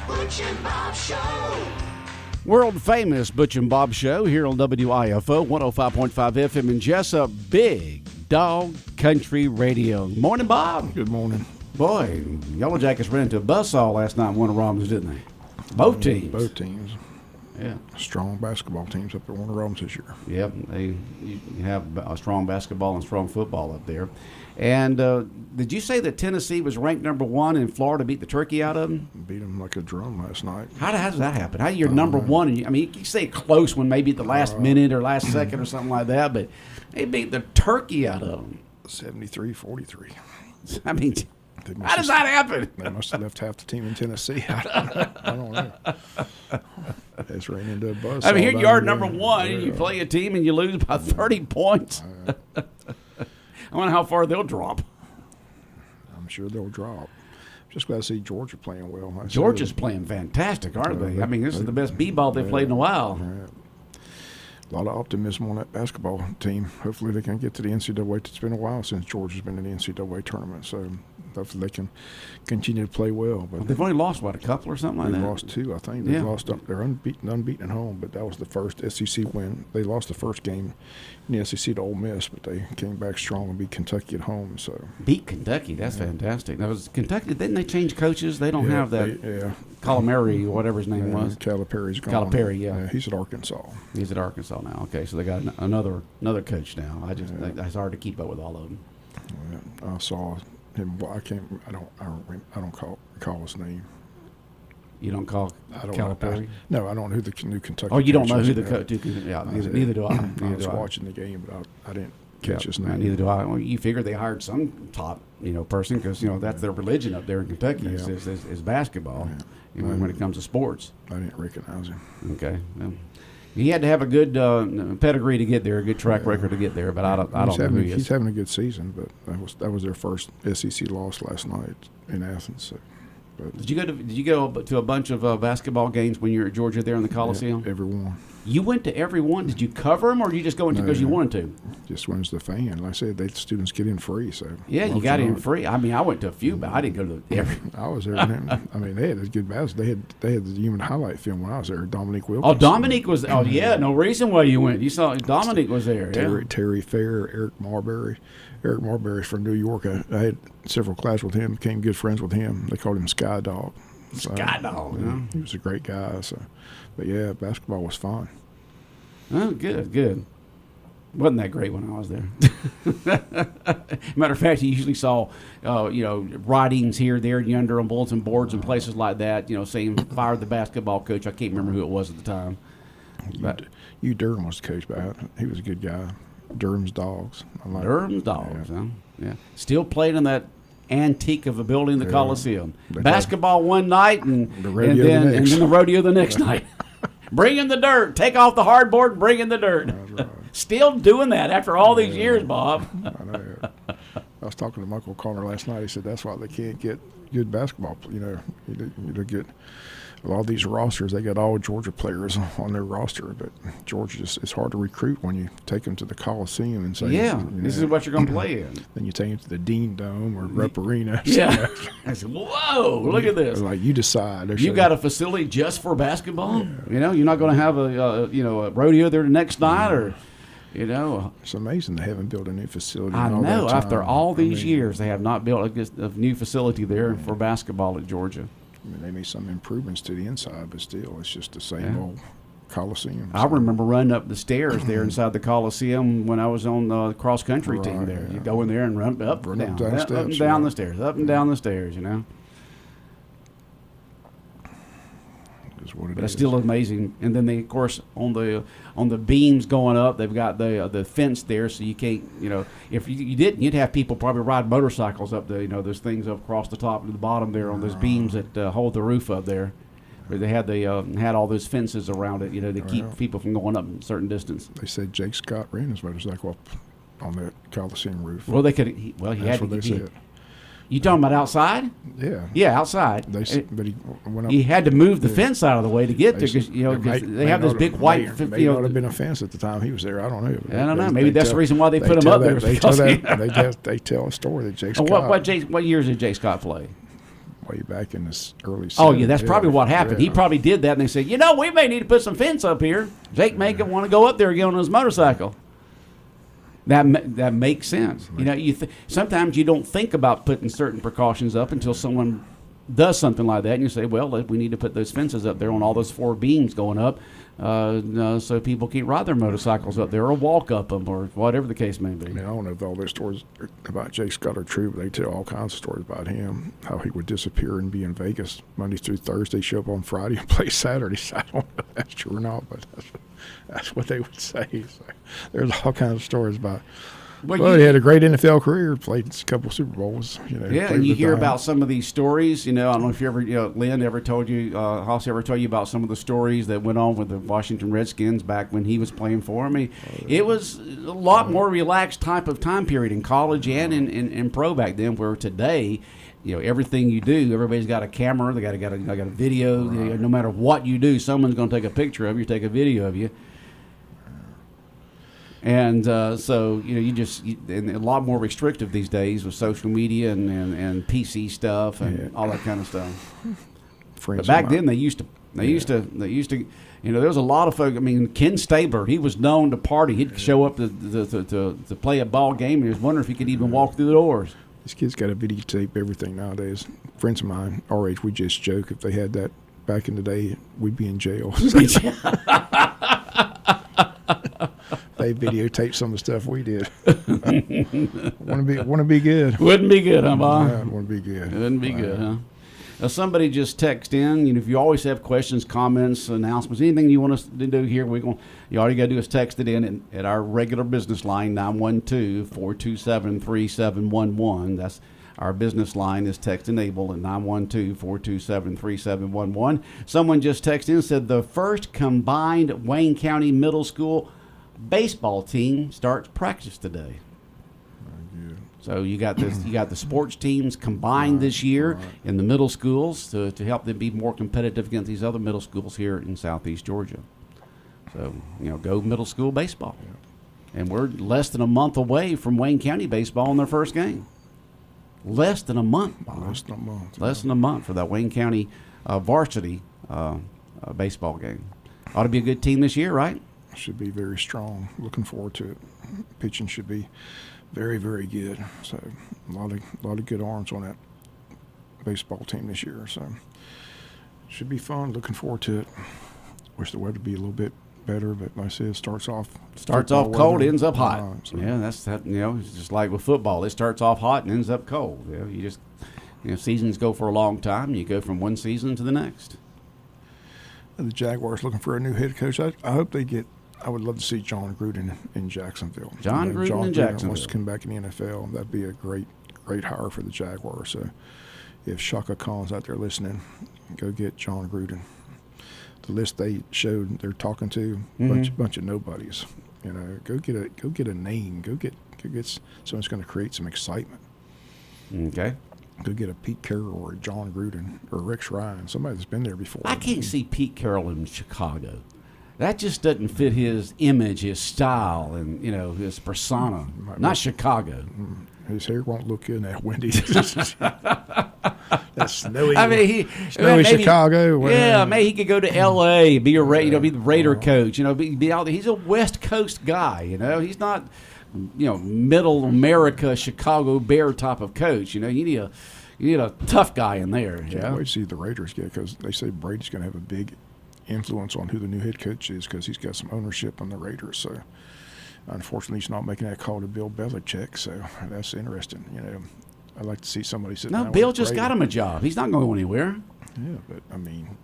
Butch and Bob Show. World famous Butch and Bob Show here on WIFO 105.5 FM in Jesup, Big Dog Country Radio. Morning, Bob. Good morning. Boy, Yellow Jackets ran into a buzzsaw last night in Warner Robins, didn't they? Both teams. Both teams. Yeah. Strong basketball teams up at Warner Robins this year. Yep, you have a strong basketball and strong football up there. And did you say that Tennessee was ranked number 1 and Florida beat the turkey out of them? Beat them like a drum last night. How does that happen? How you're number 1? And you can say close when maybe at the last minute or last second or something like that, but they beat the turkey out of them. 73-43. I mean, how does that happen? They must have left half the team in Tennessee. I don't know. They just ran into a buzz. I mean, here you are number 1, and you play a team and you lose by 30 points. I wonder how far they'll drop. I'm sure they'll drop. Just glad to see Georgia playing well. Georgia's playing fantastic, aren't they? I mean, this is the best b-ball they've played in a while. A lot of optimism on that basketball team. Hopefully they can get to the NCAA. It's been a while since Georgia's been in the NCAA tournament, so hopefully they can continue to play well. But they've only lost, a couple or something like that? They lost 2, I think. They lost. They're unbeaten at home, but that was the first SEC win. They lost the first game in the SEC to Ole Miss, but they came back strong and beat Kentucky at home. So beat Kentucky. That's fantastic. Now, was Kentucky, didn't they change coaches? They don't have that Calamari or whatever his name was. Calipari's gone. Calipari, yeah. He's at Arkansas. He's at Arkansas now. Okay, so they got another coach now. It's hard to keep up with all of them. Yeah, I saw him. I don't recall his name. You don't call Calipari? No, I don't know who the new Kentucky. Oh, you don't know is. who the coach? Yeah, neither do I. I was watching the game, but I didn't catch his name. Neither do I. Well, you figure they hired some top person because that's their religion up there in Kentucky is basketball. When it comes to sports. I didn't recognize him. Okay. Well, he had to have a good pedigree to get there, a good track record to get there, but I don't know who he is. He's having a good season, but that was their first SEC loss last night in Athens. So, Did you go to a bunch of basketball games when you were at Georgia there in the Coliseum? Every one. You went to every one? Did you cover them, or did you just go into because you wanted to? Just went as the fan. Like I said, the students get in free. So you got in free. I mean, I went to a few, but I didn't go to every. I was there. I mean, they had a good basketball. They had the human highlight film when I was there. Dominique Wilkins. Oh, Dominique was. Oh, yeah. No reason why you went. You saw Dominique was there. Terry Fair, Eric Marbury. Eric Marbury's from New York. I had several classes with him. Became good friends with him. They called him Sky Dog. Sky Dog. He was a great guy. So, but yeah, basketball was fun. Oh, good. Wasn't that great when I was there. Matter of fact, you usually saw, writings here, there, and yonder on bulletin boards and places like that, saying fired the basketball coach. I can't remember who it was at the time. Durham was the coach, but he was a good guy. Durham's Dogs. Durham's Dogs, yeah. Still played in that antique of a building, the Coliseum. Basketball one night and then the rodeo the next night. Bring in the dirt. Take off the hardboard. Bring in the dirt. Right. Still doing that after all these years, Bob. I know. I was talking to Michael Connor last night. He said that's why they can't get good basketball. You get a lot of these rosters. They got all Georgia players on their roster, but Georgia it's hard to recruit when you take them to the Coliseum and say, this is what you're going to play in. Then you take them to the Dean Dome or Rupp Arena. Yeah. I said, whoa, look at this. Like you decide. You got a facility just for basketball. Yeah. You're not going to have a rodeo there the next night or. It's amazing they haven't built a new facility. I know. After all these years, they have not built a new facility there for basketball at Georgia. I mean, they made some improvements to the inside, but still, it's just the same old Coliseum. I remember running up the stairs there inside the Coliseum when I was on the cross-country team there. Yeah. You go in there and run up and down the stairs, up and down the stairs, But it's still amazing. And then they, of course, on the beams going up, they've got the fence there, so you can't, if you didn't, you'd have people probably ride motorcycles up the, those things up across the top and the bottom there on those beams that hold the roof up there, where they had all those fences around it, to keep people from going up a certain distance. They said Jake Scott ran his motorcycle up on that Coliseum roof. Well, he had to. Said. You talking about outside? Yeah. Yeah, outside. But he went up. He had to move the fence out of the way to get there because they have this big white. May not have been a fence at the time he was there. I don't know. I don't know. Maybe that's the reason why they put him up there. They tell a story that Jake Scott. What years did Jake Scott play? way back in the early 70s. Oh, yeah, that's probably what happened. He probably did that, and they said, we may need to put some fence up here. Jake may want to go up there again on his motorcycle. That makes sense. Sometimes you don't think about putting certain precautions up until someone does something like that, and you say, well, we need to put those fences up there on all those 4 beams going up so people can't ride their motorcycles up there or walk up them or whatever the case may be. I don't know if all those stories about Jake Scott are true, but they tell all kinds of stories about him, how he would disappear and be in Vegas Monday through Thursday, show up on Friday and play Saturday. So I don't know if that's true or not, but that's what they would say. So there's all kinds of stories about. Well, he had a great NFL career, played a couple Super Bowls. Yeah, and you hear about some of these stories. I don't know if you ever, Lynn ever told you, Hoss ever told you about some of the stories that went on with the Washington Redskins back when he was playing for them. It was a lot more relaxed type of time period in college and in pro back then, where today, everything you do, everybody's got a camera, they got a video. Right. No matter what you do, someone's going to take a picture of you, take a video of you. And so and a lot more restrictive these days with social media and PC stuff and all that kind of stuff. But back then they used to there was a lot of folk. I mean, Ken Stabler, he was known to party. He'd show up to play a ball game, and he was wondering if he could even walk through the doors. These kids got to videotape everything nowadays. Friends of mine, our age, we just joke if they had that back in the day, we'd be in jail. They videotaped some of the stuff we did. Want to be good. Wouldn't be good, huh, Bob? Yeah, wouldn't be good. Wouldn't be good, huh? Now, somebody just text in. If you always have questions, comments, announcements, anything you want us to do here, all you got to do is text it in at our regular business line, 912-427-3711. That's our business line is text enabled at 912-427-3711. Someone just texted in and said the first combined Wayne County Middle School baseball team starts practice today. So you got the sports teams combined this year in the middle schools to help them be more competitive against these other middle schools here in Southeast Georgia. So go middle school baseball, and we're less than a month away from Wayne County baseball in their first game. Less than a month. Bob. Less than a month for that Wayne County varsity baseball game. Ought to be a good team this year, right? Should be very strong. Looking forward to it. Pitching should be very, very good. So a lot of good arms on that baseball team this year. So should be fun. Looking forward to it. Wish the weather would be a little bit better, but like I said, starts off cold, ends up hot. So. Yeah, that's that. It's just like with football. It starts off hot and ends up cold. You just seasons go for a long time. You go from one season to the next. The Jaguars looking for a new head coach. I hope they get. I would love to see John Gruden in Jacksonville. John Gruden in Jacksonville wants to come back in the NFL. That'd be a great hire for the Jaguars. So if Shaka Khan's out there listening, go get John Gruden. The list they showed they're talking to bunch of nobodies. Go get a name. Go get someone's going to create some excitement. Okay. Go get a Pete Carroll or a John Gruden or Rex Ryan, somebody that's been there before. I can't see Pete Carroll in Chicago. That just doesn't fit his image, his style, and his persona. Not Chicago. His hair won't look good in that windy. That's snowy. I mean, snowy Chicago. Maybe he could go to L.A. Be be the Raider coach. Be out there. He's a West Coast guy. He's not middle America Chicago Bear type of coach. You need a tough guy in there. Can't wait to see the Raiders get, because they say Brady's going to have a big influence on who the new head coach is, because he's got some ownership on the Raiders. So unfortunately, he's not making that call to Bill Belichick. So that's interesting. I'd like to see somebody sit down. No, Bill just got him a job. He's not going anywhere. Yeah, but I mean,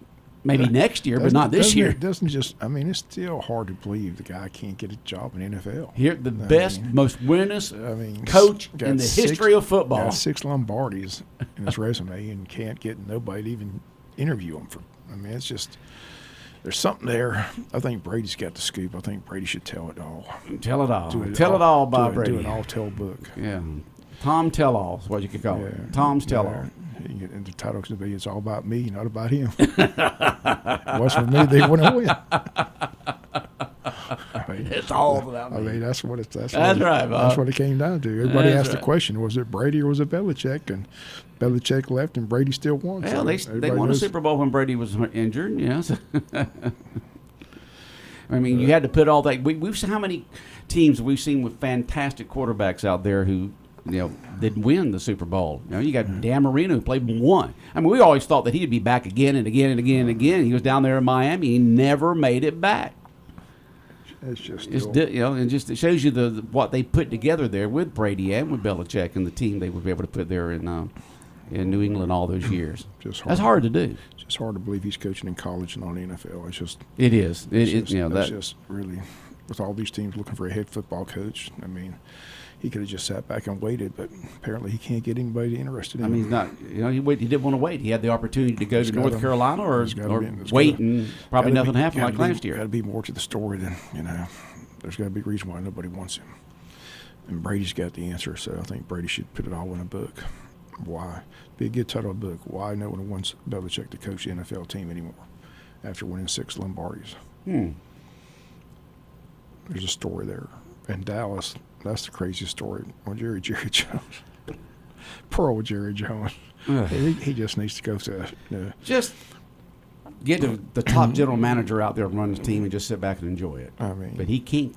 maybe next year, but not this year. It doesn't just. I mean, it's still hard to believe the guy can't get a job in the NFL. Here, the most winningest coach in the history of football. Got 6 Lombardis in his resume and can't get nobody to even interview him for. I mean, it's just. There's something there. I think Brady's got the scoop. I think Brady should tell it all. Tell it all. Tell it all by Brady. Do an all-tell book. Yeah. Tom Tell-All is what you could call it. Tom's Tell-All. And the title could be, it's all about me, not about him. What's for me, they want to win. That's all that I mean, that's what it's. That's right, Bob. That's what it came down to. Everybody That's asked the right. question: was it Brady or was it Belichick? And Belichick left, and Brady still won. Well, so they won a Super Bowl when Brady was injured. Yes. I mean, you had to put all that. We've seen how many teams we've seen with fantastic quarterbacks out there who, didn't win the Super Bowl. You got Dan Marino who played and won. I mean, we always thought that he'd be back again and again and again and again. He was down there in Miami. He never made it back. It's just, and just it shows you what they put together there with Brady and with Belichick and the team they would be able to put there in New England all those years. That's hard to do. It's just hard to believe he's coaching in college and not the NFL. It's just it is. It's just really with all these teams looking for a head football coach. I mean, he could have just sat back and waited, but apparently he can't get anybody interested in him. I mean, he's not. He didn't want to wait. He had the opportunity to go to North Carolina or wait, and probably nothing happened like last year. Got to be more to the story than There's got to be a reason why nobody wants him, and Brady's got the answer. So I think Brady should put it all in a book. Why? Be a good title of book. Why no one wants Belichick to coach the NFL team anymore after winning 6 Lombardis? There's a story there. In Dallas, that's the craziest story. Well, Jerry Jones. Poor old Jerry Jones. He just needs to go to just get the top general manager out there and run his team and just sit back and enjoy it. I mean, but he can't.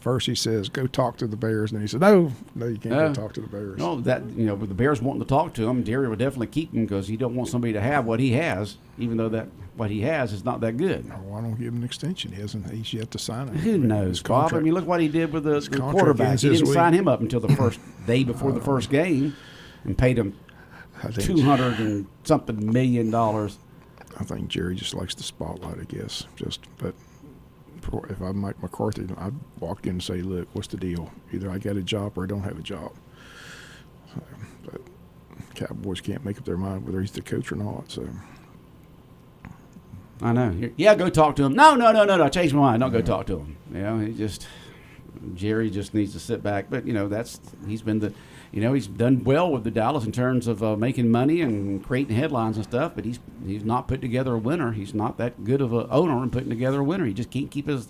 First he says, go talk to the Bears. And then he said, no, you can't go talk to the Bears. No, with the Bears wanting to talk to him, Jerry would definitely keep him because he don't want somebody to have what he has, even though that what he has is not that good. No, why don't give him an extension? He's yet to sign it. Who knows, Bob? I mean, look what he did with the quarterback. He didn't sign him up until the first day before the first game and paid him $200 and something million. I think Jerry just likes the spotlight, I guess. But if I'm Mike McCarthy, I'd walk in and say, look, what's the deal? Either I got a job or I don't have a job. But Cowboys can't make up their mind whether he's the coach or not. So I know. Yeah, go talk to him. No. I changed my mind. Don't go talk to him. Jerry just needs to sit back. But he's been he's done well with the Dallas in terms of making money and creating headlines and stuff. But he's not put together a winner. He's not that good of an owner in putting together a winner. He just can't keep his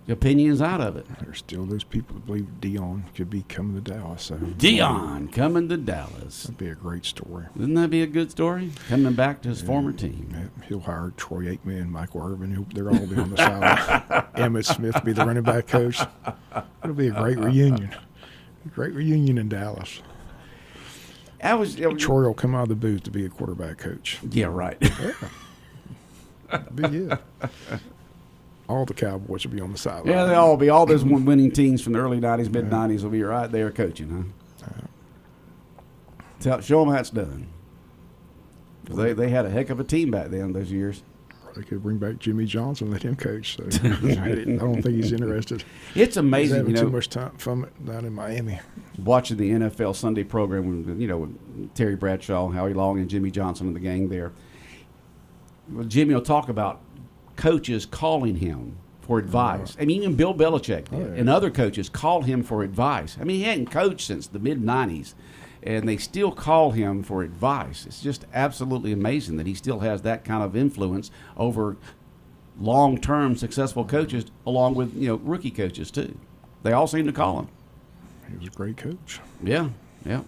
opinions out of it. There's still those people that believe Dion could be coming to Dallas. So Dion coming to Dallas. That'd be a great story. Wouldn't that be a good story? Coming back to his former team. Yeah, he'll hire Troy Aikman and Michael Irvin. They'll all be on the sideline. Emmett Smith will be the running back coach. It'll be a great reunion. A great reunion in Dallas. Troy will come out of the booth to be a quarterback coach. Yeah, right. Yeah. That'd be good. All the Cowboys will be on the sideline. Yeah, they'll all be. All those winning teams from the early 90s, mid-90s will be right there coaching, huh? Show them how it's done. They had a heck of a team back then those years. They could bring back Jimmy Johnson and let him coach. So I don't think he's interested. It's amazing, He's having too much time from it down in Miami. Watching the NFL Sunday program with Terry Bradshaw, Howie Long, and Jimmy Johnson and the gang there. Well, Jimmy will talk about coaches calling him for advice. I mean, even Bill Belichick did, and other coaches called him for advice. I mean, he hadn't coached since the mid-'90s, and they still call him for advice. It's just absolutely amazing that he still has that kind of influence over long-term successful coaches, along with rookie coaches too. They all seem to call him. He was a great coach. Yeah. I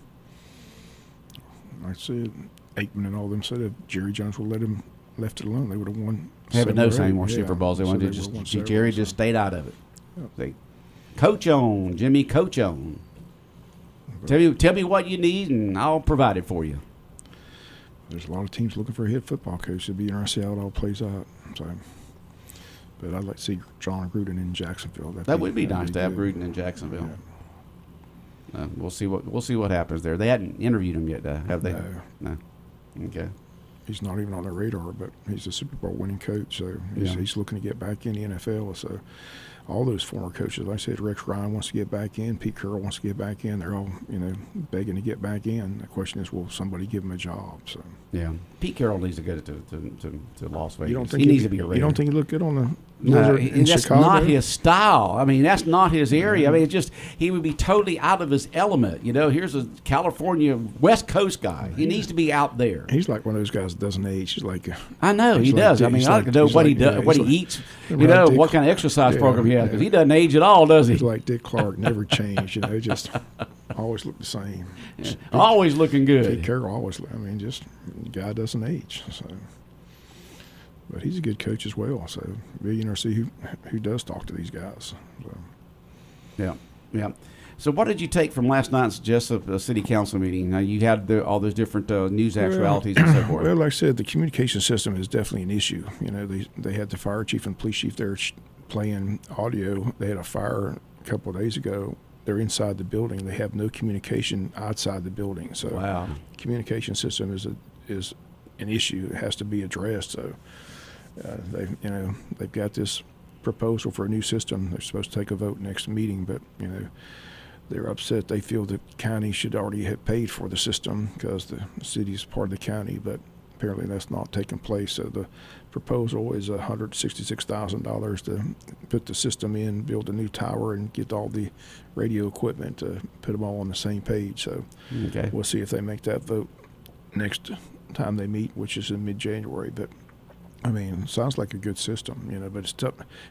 said, Aikman and all them said if Jerry Jones would let him left it alone, they would have won. Haven't noticed any more Super Bowls. They wanted to Jerry just stayed out of it. They coach on, Jimmy, coach on. Tell me what you need, and I'll provide it for you. There's a lot of teams looking for a head football coach. It'd be interesting how it all plays out. So, but I'd like to see John Gruden in Jacksonville. That would be nice to have Gruden in Jacksonville. Yeah. We'll see what happens there. They hadn't interviewed him yet, have they? No. Okay. He's not even on their radar, but he's a Super Bowl winning coach, so he's looking to get back in the NFL. So all those former coaches, like I said, Rex Ryan wants to get back in, Pete Carroll wants to get back in. They're all begging to get back in. The question is, will somebody give him a job? So Pete Carroll needs to go to Las Vegas. He needs to be a Raider. You don't think he looked good on Blizzard in that's Chicago. not his style. I mean, that's not his area. I mean, it's just he would be totally out of his element. You know, here's a California West Coast guy. He needs to be out there. He's like one of those guys that doesn't age. He's like I know he does. I mean, I don't know what he does, what he eats. You know, what kind of exercise program he has, because he doesn't age at all, does he? He's like Dick Clark, never changed. You know, just always look the same. Yeah. Always looking good. Pete Carroll always. I mean, just the guy doesn't age. So, but he's a good coach as well. So, be interested to see who does talk to these guys. So. Yeah. So, what did you take from last night's Jesup City Council meeting? You had all those different news actualities and so forth. Well, like I said, the communication system is definitely an issue. You know, they had the fire chief and police chief there playing audio. They had a fire a couple of days ago. They're inside the building. They have no communication outside the building. So, wow. Communication system is an issue. It has to be addressed. So, they've got this proposal for a new system. They're supposed to take a vote next meeting, but they're upset. They feel the county should already have paid for the system because the city is part of the county, but apparently that's not taking place. So the proposal is $166,000 to put the system in, build a new tower, and get all the radio equipment to put them all on the same page. So We'll see if they make that vote next time they meet, which is in mid-January. But I mean, sounds like a good system, but it's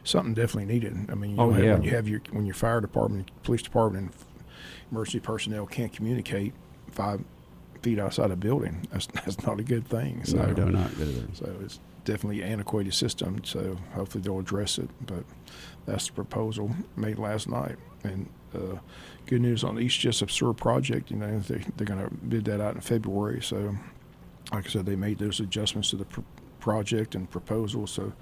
something definitely needed. I mean, when you have when your fire department, police department, and emergency personnel can't communicate 5 feet outside a building, that's not a good thing. So, no, not good. So it's definitely an antiquated system. So hopefully they'll address it. But that's the proposal made last night. And good news on the East Jesup Sewer project. They're going to bid that out in February. So, like I said, they made those adjustments to the project and proposal, so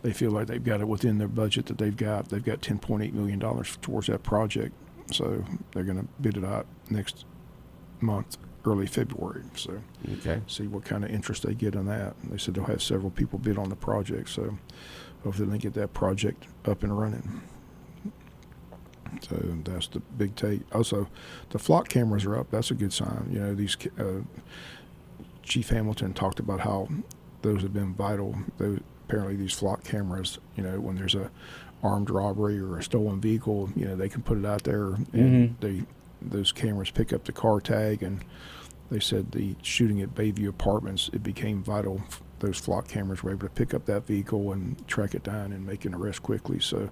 they feel like they've got it within their budget that they've got. They've got $10.8 million towards that project, so they're going to bid it out next month, early February. So see what kind of interest they get on that. They said they'll have several people bid on the project, so hopefully they get that project up and running. So that's the big take. Also, the flock cameras are up. That's a good sign. These Chief Hamilton talked about how those have been vital. Apparently these flock cameras, when there's a armed robbery or a stolen vehicle, they can put it out there, and those cameras pick up the car tag. And they said the shooting at Bayview Apartments, it became vital. Those flock cameras were able to pick up that vehicle and track it down and make an arrest quickly. So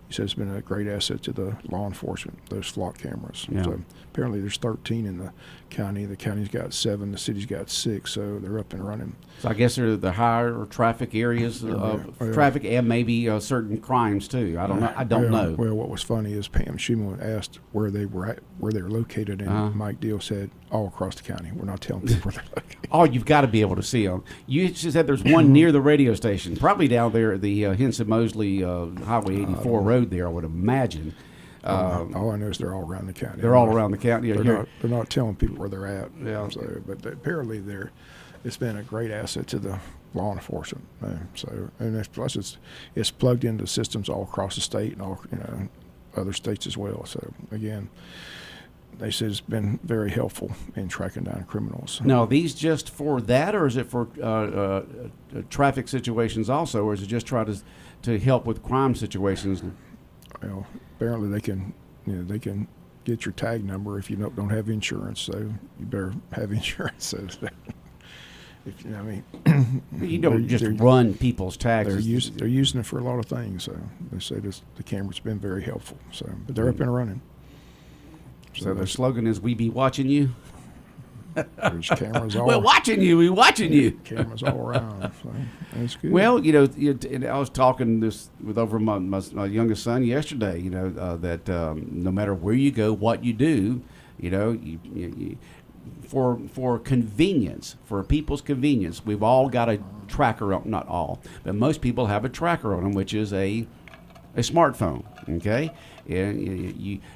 he says it's been a great asset to the law enforcement, those flock cameras. Yeah. So apparently there's 13 in the county. The county's got 7. The city's got 6. So they're up and running. So I guess they're the higher traffic areas of traffic and maybe certain crimes too. I don't know. Well, what was funny is Pam Schumann asked where they were located, and Mike Deal said all across the county. We're not telling people where they're located. Oh, you've got to be able to see them. You just said there's one near the radio station, probably down there at the Henson Mosley Highway 84 road there, I would imagine. All I know is they're all around the county. They're all around the county. They're not telling people where they're at. Yeah. So, but apparently it's been a great asset to the law enforcement. Plus it's plugged into systems all across the state and all other states as well. So again, they said it's been very helpful in tracking down criminals. Now, are these just for that, or is it for traffic situations also, or is it just try to help with crime situations? Well, apparently they can get your tag number if you don't have insurance, so you better have insurance. So You don't just run people's taxes. They're using it for a lot of things. So they say the camera's been very helpful. So, but they're up and running. So their slogan is, "We be watching you." There's cameras all. We're watching you. We're watching you. Cameras all around. So that's good. Well, and I was talking this with my youngest son yesterday. That no matter where you go, what you do, you for convenience, for people's convenience, we've all got a tracker on. Not all, but most people have a tracker on them, which is a smartphone. Okay. And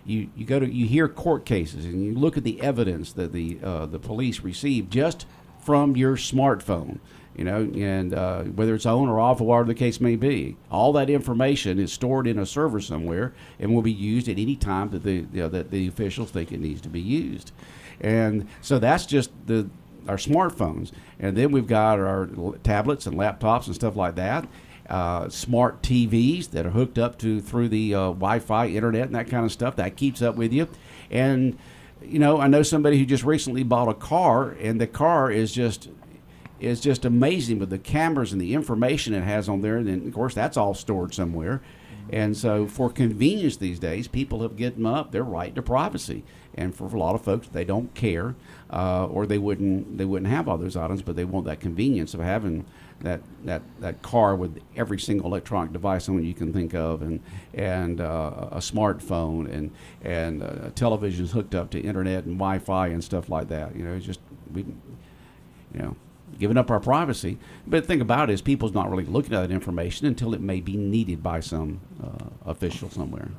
you hear court cases and you look at the evidence that the police received just from your smartphone, and whether it's on or off or whatever the case may be, all that information is stored in a server somewhere and will be used at any time that the officials think it needs to be used. And so that's just our smartphones, and then we've got our tablets and laptops and stuff like that. smart TVs that are hooked up through the Wi-Fi, internet, and that kind of stuff. That keeps up with you. And I know somebody who just recently bought a car, and the car is just amazing with the cameras and the information it has on there. And then, of course, that's all stored somewhere. And so for convenience these days, people have given up their right to privacy. And for a lot of folks, they don't care, or they wouldn't have all those items, but they want that convenience of having that car with every single electronic device on it you can think of, and a smartphone and televisions hooked up to internet and Wi-Fi and stuff like that. It's just giving up our privacy. But the thing about it is people's not really looking at that information until it may be needed by some official somewhere.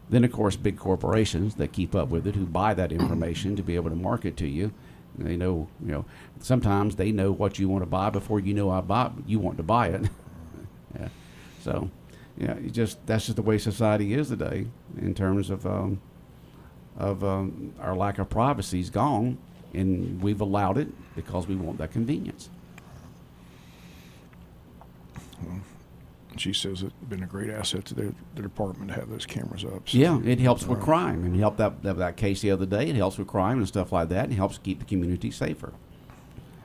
Then, of course, big corporations that keep up with it, who buy that information to be able to market to you. They know, sometimes they know what you want to buy before you want to buy it. Yeah. So, that's just the way society is today in terms of our lack of privacy is gone, and we've allowed it because we want that convenience. She says it's been a great asset to the department to have those cameras up. So. Yeah, it helps with crime. And it helped that case the other day. It helps with crime and stuff like that. And it helps keep the community safer.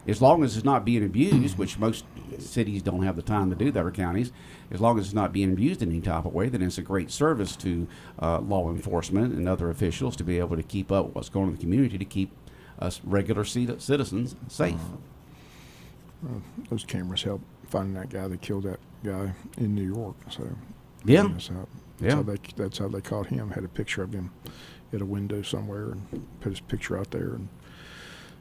As long as it's not being abused, which most cities don't have the time to do that, or counties, as long as it's not being abused in any type of way, then it's a great service to law enforcement and other officials to be able to keep up what's going on in the community to keep us regular citizens safe. Those cameras help finding that guy that killed that guy in New York. So yeah, that's how they caught him. Had a picture of him at a window somewhere and put his picture out there, and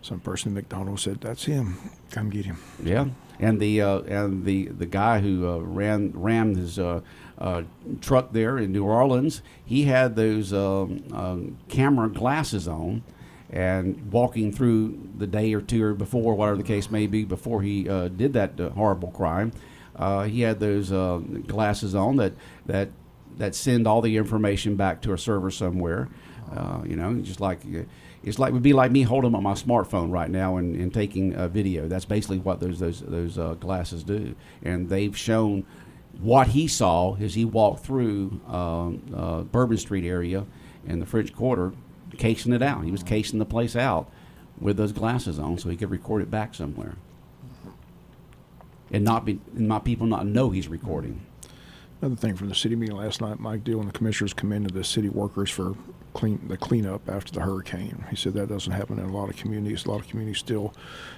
some person at McDonald's said, "That's him. Come get him." Yeah, and the guy who rammed his truck there in New Orleans, he had those camera glasses on. And walking through the day or two or before, whatever the case may be, before he did that horrible crime, he had those glasses on that send all the information back to a server somewhere. Just like it would be like me holding up my smartphone right now and taking a video. That's basically what those glasses do. And they've shown what he saw as he walked through Bourbon Street area in the French Quarter, casing it out. He was casing the place out with those glasses on so he could record it back somewhere. And people not know he's recording. Another thing from the city meeting last night, Mike Deal and the commissioners commended the city workers for the cleanup after the hurricane. He said that doesn't happen in a lot of communities. A lot of communities still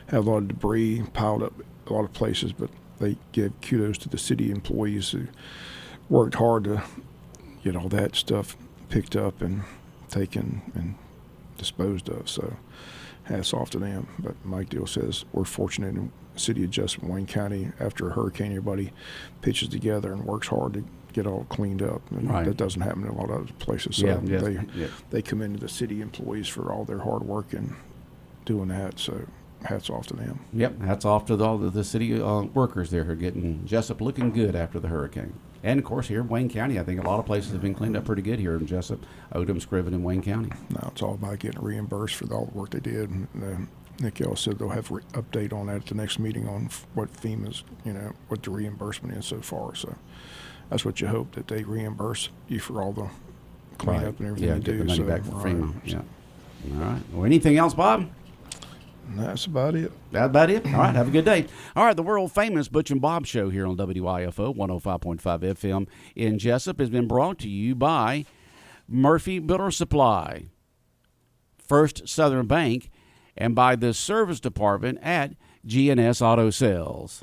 have a lot of debris piled up a lot of places, but they give kudos to the city employees who worked hard to get all that stuff picked up and taken and disposed of. So hats off to them. But Mike Deal says we're fortunate in the city of Jesup, Wayne County, after a hurricane, everybody pitches together and works hard to get all cleaned up. And right. That doesn't happen in a lot of other places. So they commended the city employees for all their hard work in doing that. So hats off to them. Yep, hats off to all the city workers there who are getting Jesup looking good after the hurricane. And, of course, here in Wayne County, I think a lot of places have been cleaned up pretty good here in Jesup, Odom, Scriven, and Wayne County. No, it's all about getting reimbursed for all the work they did. And, Nick Ellis said they'll have update on that at the next meeting on what FEMA's, what the reimbursement is so far. So that's what you hope, that they reimburse you for all the cleanup and everything you do. Yeah, get the money back from FEMA. Right. Yeah. All right. Well, anything else, Bob? That's about it. That's about it. All right. Have a good day. All right. The world famous Butch and Bob show here on WIFO 105.5 FM in Jesup has been brought to you by Murphy Builder Supply, First Southern Bank, and by the service department at GNS Auto Sales.